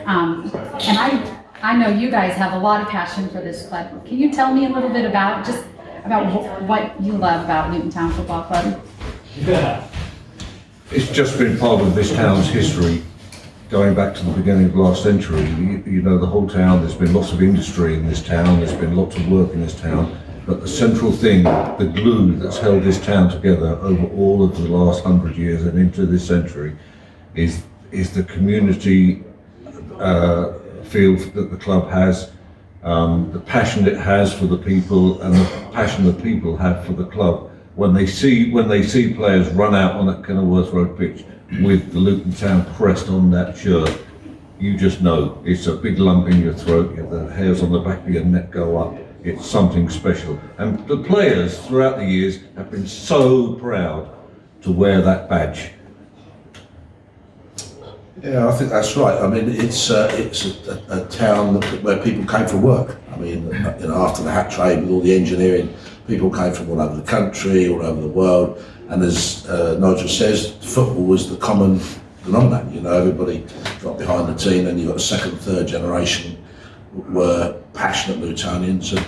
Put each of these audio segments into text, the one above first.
And I know you guys have a lot of passion for this club. Can you tell me a little bit about what you love about Luton Town Football Club? Yeah. It's just been part of this town's history, going back to the beginning of last century. You know, the whole town, there's been lots of industry in this town, there's been lots of work in this town, but the central thing, the glue that's held this town together over all of the last 100 years and into this century is the community feel that the club has, the passion it has for the people, and the passion that people have for the club. When they see players run out on that Kenilworth Road pitch with the Luton Town crest on that shirt, you just know it's a big lump in your throat. The hairs on the back of your neck go up. It's something special. And the players throughout the years have been so proud to wear that badge. Yeah, I think that's right. I mean, it's a town where people came for work. I mean, you know, after the hat trade with all the engineering, people came from all over the country, all over the world. And as Nigel says, football was the common denominator. You know, everybody got behind the team, and you got a second, third generation were passionate Lutonians. And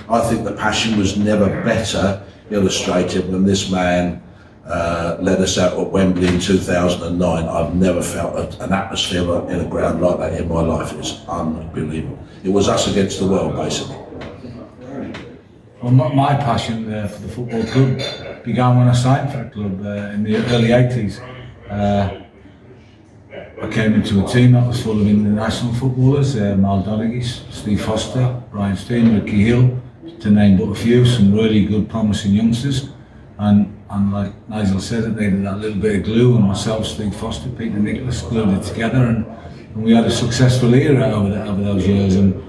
I think the passion was never better illustrated when this man led us out at Wembley in 2009. I've never felt an atmosphere in a ground like that in my life. It was unbelievable. It was us against the world, basically. Well, my passion for the football club began when I signed for the club in the early 80s. I came into a team that was full of international footballers, Mal Donaghy, Steve Foster, Brian Steen, Ricky Hill, to name but a few, some really good promising youngsters. And like Nigel said, they did that little bit of glue, and myself, Steve Foster, Peter Nicholas glued it together, and we had a successful era over those years. And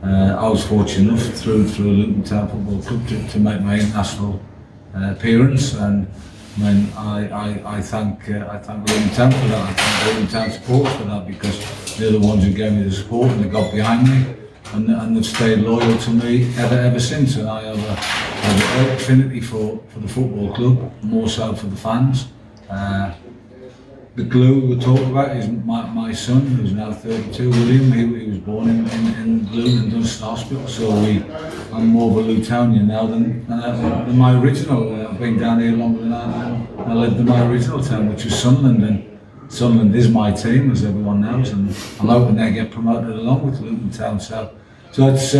I was fortunate enough through Luton Town Football Club to make my international appearance, and I mean, I thank Luton Town for that. I thank Luton Town supporters for that, because they're the ones who gave me the support and they got behind me, and they've stayed loyal to me ever since. And I have a great affinity for the football club, more so for the fans. The glue we talk about is my son, who's now 32, William. He was born in Luton and Dunster Hospital, so I'm more of a Lutonian now than my original. I've been down here longer than I lived in my original town, which was Sunderland, and Sunderland is my team, as everyone knows, and I'm hoping they get promoted along with Luton Town. So it's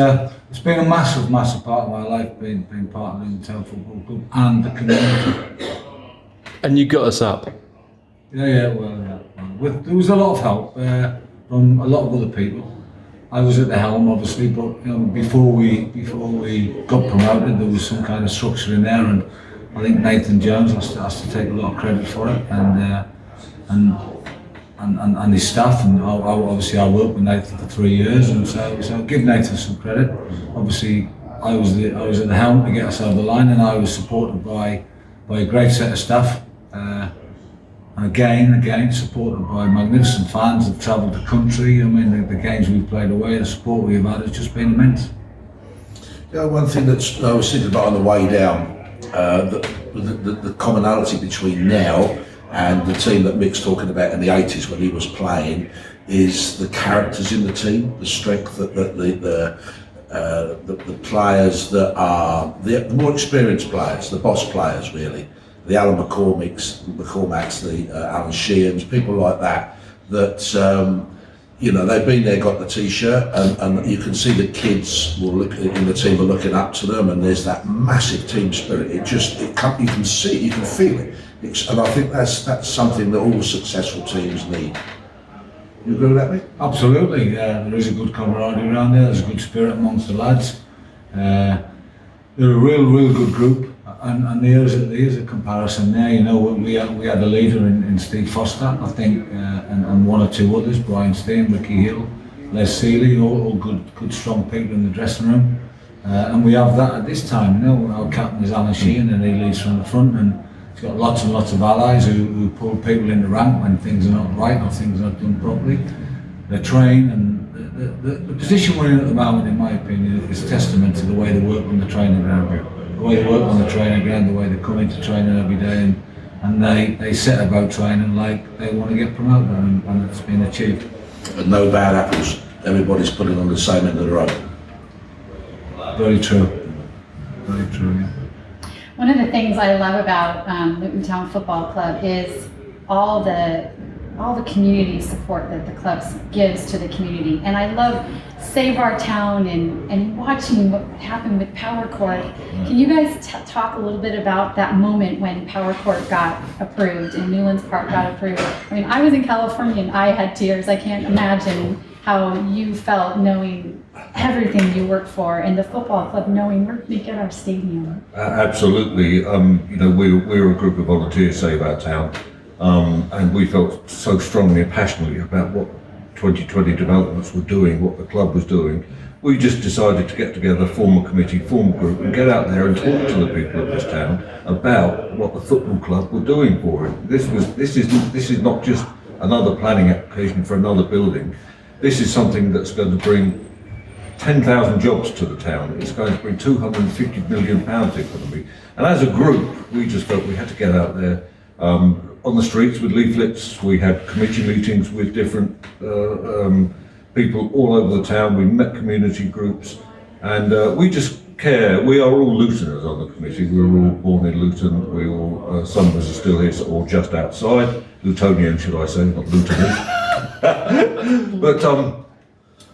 been a massive part of my life, being part of Luton Town Football Club and the community. And you got us up. Yeah. There was a lot of help from a lot of other people. I was at the helm, obviously, but you know, before we got promoted, there was some kind of structure in there, and I think Nathan Jones has to take a lot of credit for it, and his staff. And obviously, I worked with Nathan for 3 years, and so give Nathan some credit. Obviously, I was at the helm to get us over the line, and I was supported by a great set of staff. And again, supported by magnificent fans that travelled the country. I mean, the games we've played away, the support we've had has just been immense. Yeah, one thing that I was thinking about on the way down, the commonality between now and the team that Mick's talking about in the 80s when he was playing, is the characters in the team, the strength that the players that are the more experienced players, the boss players really. The Alan McCormacks, the Alan Sheehan's, people like that, you know, they've been there, got the t-shirt, and you can see the kids in the team are looking up to them, and there's that massive team spirit. You can see it, you can feel it. And I think that's something that all successful teams need. You agree with that, Mick? Absolutely. There is a good camaraderie around there. There's a good spirit amongst the lads. They're a real good group. And there's a comparison there. You know, we had a leader in Steve Foster, I think, and one or two others, Brian Steen, Ricky Hill, Les Seeley, all good strong people in the dressing room. And we have that at this time. You know, our captain is Alan Sheehan, and he leads from the front, and he's got lots and lots of allies who pull people in the rank when things are not right or things are not done properly. They're trained, and the position we're in at the moment, in my opinion, is testament to the way they work on the training ground. The way they work on the training ground, the way they come into training every day, and they set about training like they want to get promoted, and it's been achieved. and no bad apples. Everybody's putting on the same end of the road. Very true. Very true, yeah. One of the things I love about Luton Town Football Club is all the community support that the club gives to the community. And I love Save Our Town and watching what happened with Power Court. Can you guys talk a little bit about that moment when Power Court got approved and Newlands Park got approved? I mean, I was in California and I had tears. I can't imagine how you felt knowing everything you worked for, and the football club knowing we're going to get our stadium. Absolutely. You know, we're a group of volunteers, Save Our Town, and we felt so strongly and passionately about what 2020 developments were doing, what the club was doing. We just decided to get together, form a committee, form a group, and get out there and talk to the people of this town about what the football club were doing for it. This is not just another planning application for another building. This is something that's going to bring 10,000 jobs to the town. It's going to bring £250 million economy. And as a group, we just felt we had to get out there on the streets with leaflets. We had committee meetings with different people all over the town. We met community groups, and we just care. We are all Lutoners on the committee. We were all born in Luton. We all, some of us are still here, or just outside. Lutonian, should I say, not Lutoners.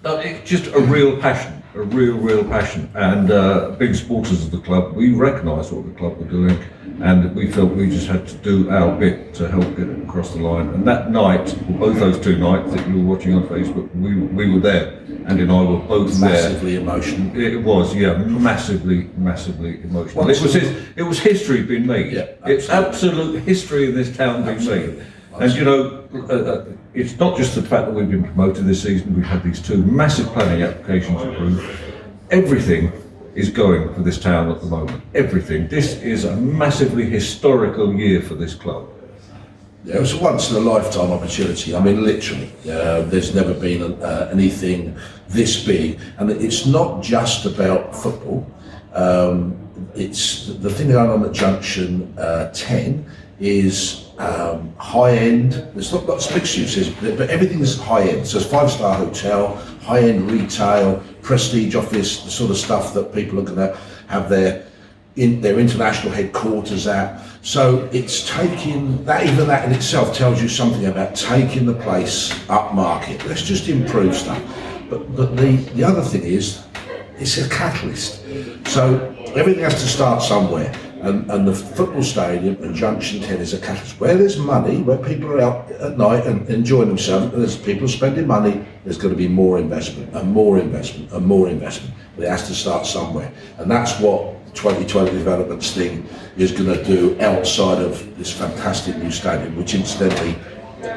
But it's just a real passion, a real passion, and being supporters of the club, we recognised what the club were doing, and we felt we just had to do our bit to help get it across the line. And that night, or both those 2 nights that you were watching on Facebook, we were there. Andy and I were both Massively emotional. It was, yeah, massively emotional. It was history being made. Yeah, it's absolute history in this town being made. And you know, it's not just the fact that we've been promoted this season, we've had these 2 massive planning applications approved. Everything is going for this town at the moment. Everything. This is a massively historical year for this club. Yeah, it was a once in a lifetime opportunity. I mean, literally. There's never been anything this big. And it's not just about football. It's the thing going on at Junction 10 is high end. There's not lots of mixed uses, but everything's high end. So it's 5-star hotel, high end retail, prestige office, the sort of stuff that people are going to have their international headquarters at. So it's taking that, even that in itself tells you something about taking the place up market. Let's just improve stuff. But the other thing is, it's a catalyst. So everything has to start somewhere. And the football stadium and Junction 10 is a catalyst. Where there's money, where people are out at night and enjoying themselves, and there's people spending money, there's going to be more investment and more investment and more investment. But it has to start somewhere. And that's what the 2020 developments thing is going to do outside of this fantastic new stadium, which incidentally,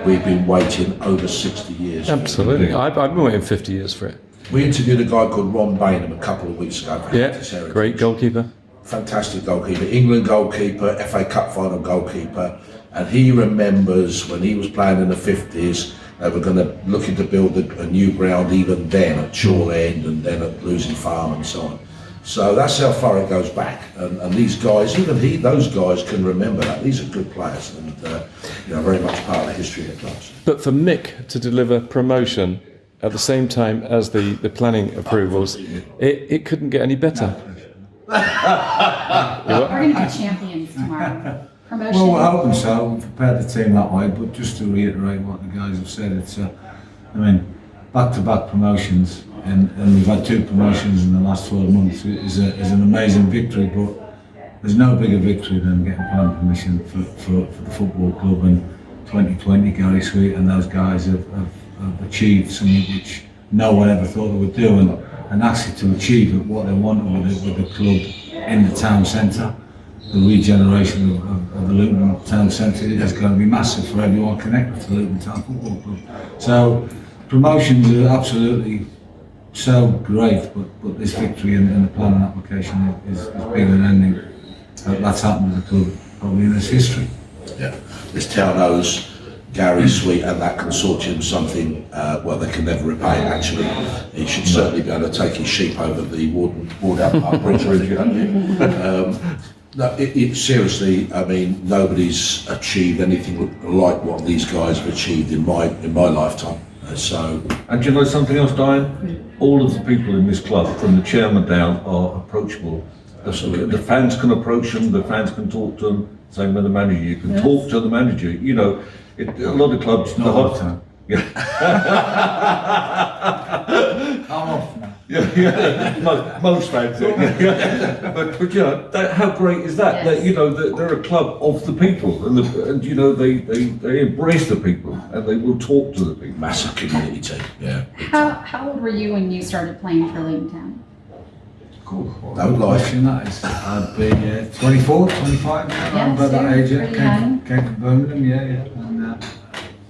we've been waiting over 60 years for. Absolutely. I've been waiting 50 years for it. We interviewed a guy called Ron Bainham a couple of weeks ago. Yeah, great goalkeeper. Fantastic goalkeeper, England goalkeeper, FA Cup final goalkeeper, and he remembers when he was playing in the 50s, they were going to looking to build a new ground even then at Chorley End and then at Losing Farm and so on. So that's how far it goes back, and these guys, even those guys can remember that. These are good players, and very much part of the history of the clubs. But for Mick to deliver promotion at the same time as the planning approvals, it couldn't get any better. We're going to be champions tomorrow. Promotion. Well, we're hoping so. We've prepared the team that way, but just to reiterate what the guys have said, it's back-to-back promotions, and we've had 2 promotions in the last 12 months is an amazing victory, but there's no bigger victory than getting planning permission for the football club. And 2020, Gary Sweet and those guys have achieved something which no one ever thought they would do, and actually to achieve what they wanted with the club in the town centre. The regeneration of the Luton town centre is going to be massive for everyone connected to the Luton Town Football Club. So promotions are absolutely so great, but this victory in the planning application is bigger than anything that's happened to the club probably in its history. Yeah, this town owes Gary Sweet and that consortium something they can never repay. Actually, he should certainly be able to take his sheep over the Wardour Park Bridge. No, seriously, I mean, nobody's achieved anything like what these guys have achieved in my lifetime. So, And do you know something else, Dianne? All of the people in this club, from the chairman down, are approachable. The fans can approach them, the fans can talk to them, same with the manager. You can talk to the manager. You know, a lot of clubs... Not all the time. Yeah. I'm off now. Yeah, most fans. But you know, how great is that? Yes. That you know, that they're a club of the people, and you know, they embrace the people, and they will talk to the people. massive community team, yeah. How old were you when you started playing for Luton Town? Cool. Don't lie. Question that is. I'd be 24, 25, around about that age. pretty young. Came to Birmingham, yeah. And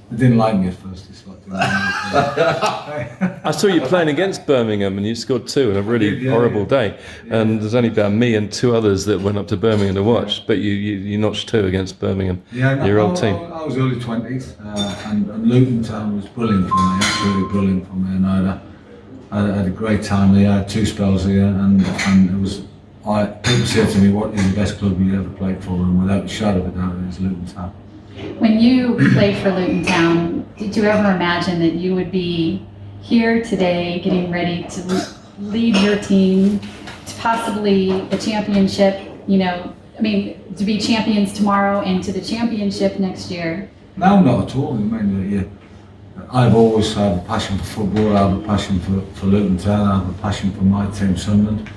they didn't like me at first. It's like, I saw you playing against Birmingham and you scored 2 in a really horrible day. And there's only about me and 2 others that went up to Birmingham to watch, but you notched 2 against Birmingham, your old team. I was early 20s, and Luton Town was brilliant for me, absolutely brilliant for me. And I had a great time there. I had 2 spells here, and it was. People said to me, "What is the best club you ever played for?" And without a shadow of a doubt, it was Luton Town. When you played for Luton Town, did you ever imagine that you would be here today getting ready to lead your team to possibly the championship, you know, I mean, to be champions tomorrow and to the championship next year? No, not at all. I mean, I've always had a passion for football. I have a passion for Luton Town. I have a passion for my team, Sunderland.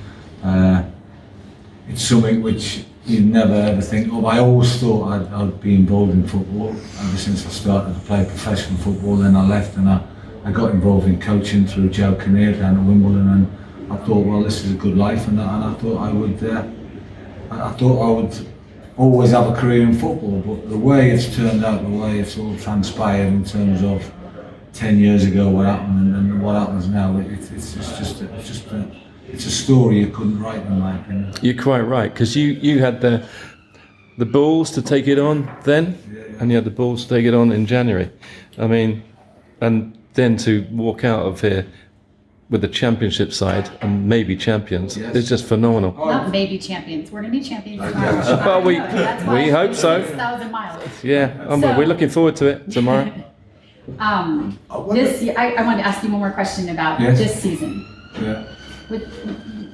It's something which you never ever think of. I always thought I'd be involved in football ever since I started to play professional football. Then I left and I got involved in coaching through Joe Kinnear down at Wimbledon, and I thought, well, this is a good life, and I thought I would always have a career in football. But the way it's turned out, the way it's all transpired in terms of 10 years ago what happened and what happens now, it's a story you couldn't write, in my opinion. You're quite right, because you had the balls to take it on then, and you had the balls to take it on in January. I mean, and then to walk out of here with the championship side and maybe champions, it's just phenomenal. Not maybe champions. We're going to be champions tomorrow. Well, we That's hope so. 6,000 miles. Yeah, So- we're looking forward to it tomorrow. This year, I wanted to ask you one more question about this season. Yeah.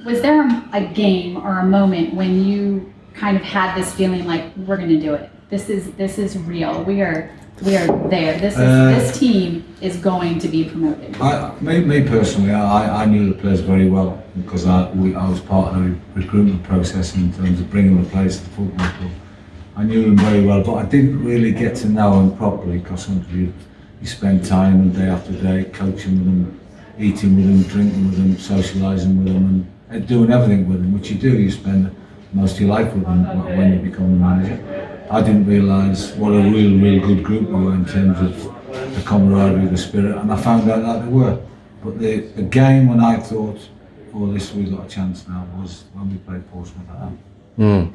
Was there a game or a moment when you kind of had this feeling like, we're going to do it? This is real. We are there. This team is going to be promoted. Me personally, I knew the players very well because I was part of the recruitment process in terms of bringing the players to the football club. I knew them very well, but I didn't really get to know them properly because you spend time day after day coaching with them, eating with them, drinking with them, socialising with them, and doing everything with them, which you do. You spend most of your life with them when you become the manager. I didn't realise what a real good group we were in terms of the camaraderie, the spirit, and I found out that they were. But the game when I thought, oh, we've got a chance now, was when we played Portsmouth at home. In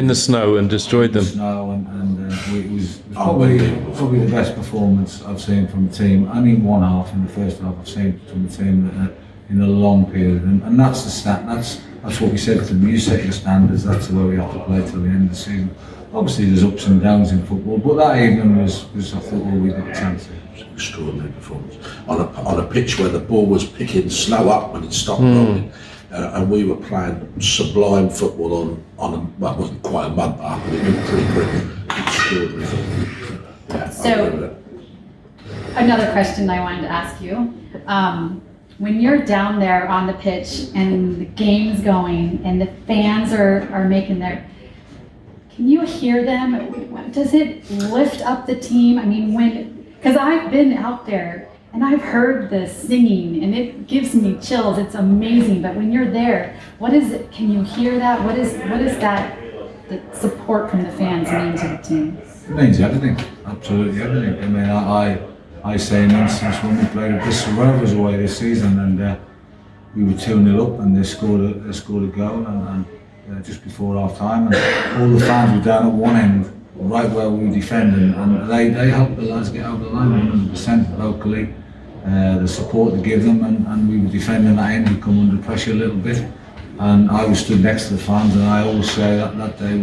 the snow and destroyed them. It was probably the best performance I've seen from the team. I mean, one half in the first half I've seen from the team in a long period, and that's the stat. That's what we said to them. You set your standards. That's the way we have to play till the end of the season. Obviously, there's ups and downs in football, but that evening was I thought, oh, we've got a chance here. Extraordinary performance on a pitch where the ball was picking slow up when it stopped rolling. And we were playing sublime football on well, it wasn't quite a mud bar, but it looked pretty good. Extraordinary football. Yeah, So, another question I wanted to ask you. When you're down there on the pitch and the game's going and the fans are making can you hear them? Does it lift up the team? I mean, because I've been out there and I've heard the singing and it gives me chills. It's amazing. But when you're there, what is it? Can you hear that? What is that, the support from the fans mean to the team? It means everything, absolutely everything. I mean, I say an instance when we played Bristol Rovers away this season, and we were 2-0 up, and they scored a goal, and just before half time, and all the fans were down at one end, right where we were defending, and they helped the lads get over the line 100% locally. The support they give them, and we were defending that end. We come under pressure a little bit, and I was stood next to the fans, and I always say that day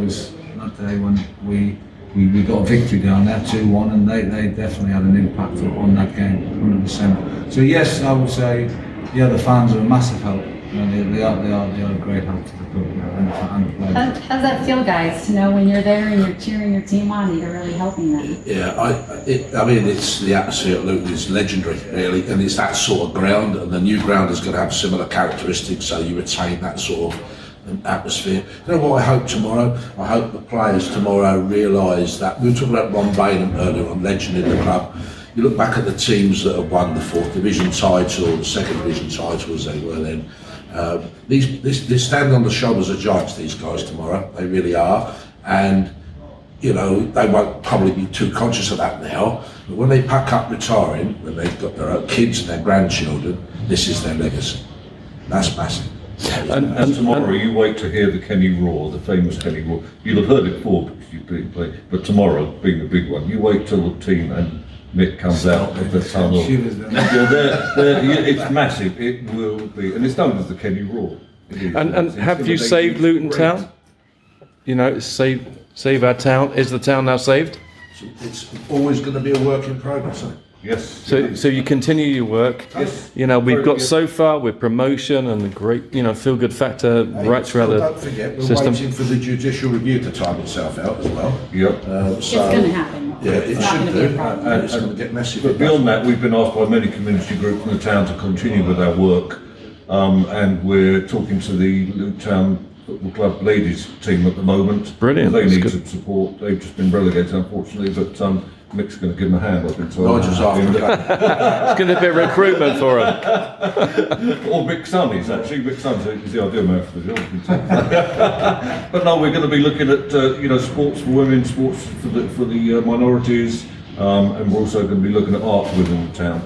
when we we got a victory down there, 2-1, and they definitely had an impact on that game, 100%. So yes, I would say, yeah, the fans are a massive help. You know, they are a great help to the club and the players. How's that feel, guys, to know when you're there and you're cheering your team on, you're really helping them? Yeah, I mean, it's the atmosphere at Luton is legendary, really, and it's that sort of ground, and the new ground is going to have similar characteristics, so you retain that sort of atmosphere. You know what I hope tomorrow? I hope the players tomorrow realise that, we were talking about Ron Bainham earlier on, legend in the club. You look back at the teams that have won the 4th Division title, the 2nd Division title as they were then. They stand on the shoulders of giants, these guys tomorrow, they really are, and you know, they won't probably be too conscious of that now, but when they pack up retiring, when they've got their own kids and their grandchildren, this is their legacy. That's massive. And tomorrow you wait to hear the Kenny Roar, the famous Kenny Roar. You'll have heard it before because you've been playing, but tomorrow being the big one, you wait till the team and Mick comes out of the tunnel. It's massive. It will be, and it's known as the Kenny Roar. And have you saved Luton Town? You know, save our town. Is the town now saved? It's always going to be a work in progress. Yes. So you continue your work. Yes. You know, we've got so far with promotion and the great, you know, feel good factor right throughout the Don't forget, we're system. waiting for the judicial review to time itself out as well. Yep. It's going to happen. Yeah, it It's not should going to be a do, problem. and it's going to get messy. But beyond that, we've been asked by many community groups in the town to continue with our work, and we're talking to the Luton Town Football Club ladies team at the moment. Brilliant. They That's need good. some support. They've just been relegated, unfortunately, but Mick's going to give them a hand, I've been told. Nigel's after It's going to be a recruitment for them. Or Mick Sonny's actually. Mick Sonny's is the ideal man for the job. But no, we're going to be looking at sports for women, sports for the minorities, and we're also going to be looking at art within the town.